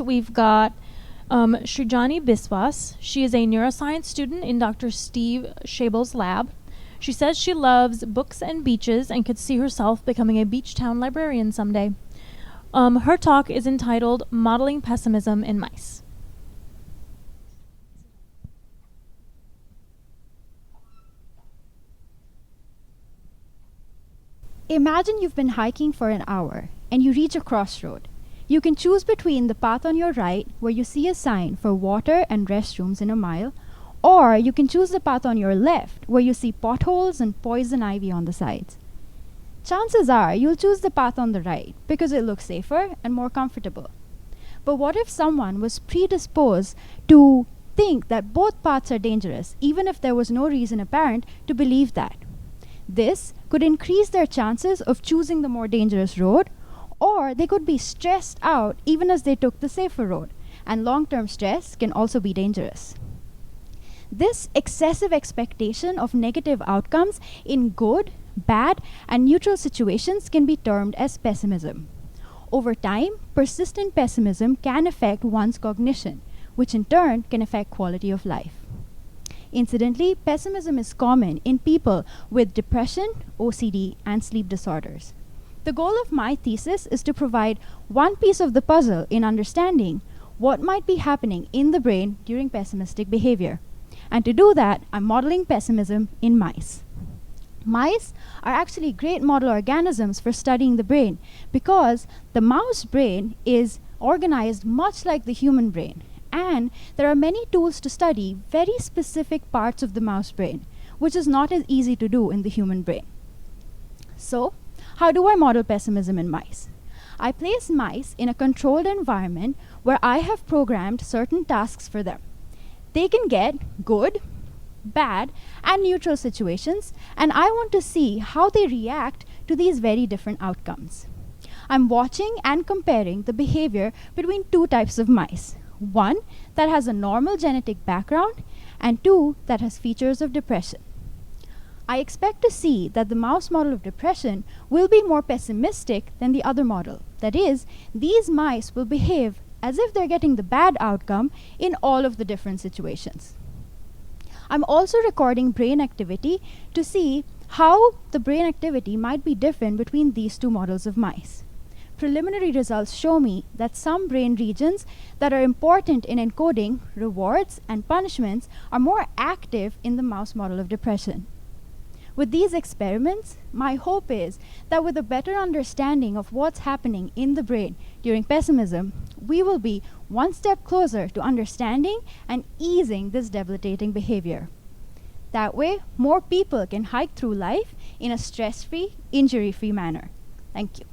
We've got Srijani Biswas. She is a neuroscience student in Dr. Steve Shabel's lab. She says she loves books and beaches and could see herself becoming a beach town librarian someday. Her talk is entitled Modeling Pessimism in Mice. Imagine you've been hiking for an hour and you reach a crossroad. You can choose between the path on your right, where you see a sign for water and restrooms in a mile, or you can choose the path on your left, where you see potholes and poison ivy on the sides. Chances are you'll choose the path on the right because it looks safer and more comfortable. But what if someone was predisposed to think that both paths are dangerous, even if there was no reason apparent to believe that? This could increase their chances of choosing the more dangerous road, or they could be stressed out even as they took the safer road, and long-term stress can also be dangerous. This excessive expectation of negative outcomes in good, bad, and neutral situations can be termed as pessimism. Over time, persistent pessimism can affect one's cognition, which in turn can affect quality of life. Incidentally, pessimism is common in people with depression, OCD, and sleep disorders. The goal of my thesis is to provide one piece of the puzzle in understanding what might be happening in the brain during pessimistic behavior. And to do that, I'm modeling pessimism in mice. Mice are actually great model organisms for studying the brain because the mouse brain is organized much like the human brain. And there are many tools to study very specific parts of the mouse brain, which is not as easy to do in the human brain. So, how do I model pessimism in mice? I place mice in a controlled environment where I have programmed certain tasks for them. They can get good, bad, and neutral situations, and I want to see how they react to these very different outcomes. I'm watching and comparing the behavior between two types of mice. One that has a normal genetic background, and two that has features of depression. I expect to see that the mouse model of depression will be more pessimistic than the other model. That is, these mice will behave as if they're getting the bad outcome in all of the different situations. I'm also recording brain activity to see how the brain activity might be different between these two models of mice. Preliminary results show me that some brain regions that are important in encoding rewards and punishments are more active in the mouse model of depression. With these experiments, my hope is that with a better understanding of what's happening in the brain during pessimism, we will be one step closer to understanding and easing this debilitating behavior. That way, more people can hike through life in a stress-free, injury-free manner. Thank you.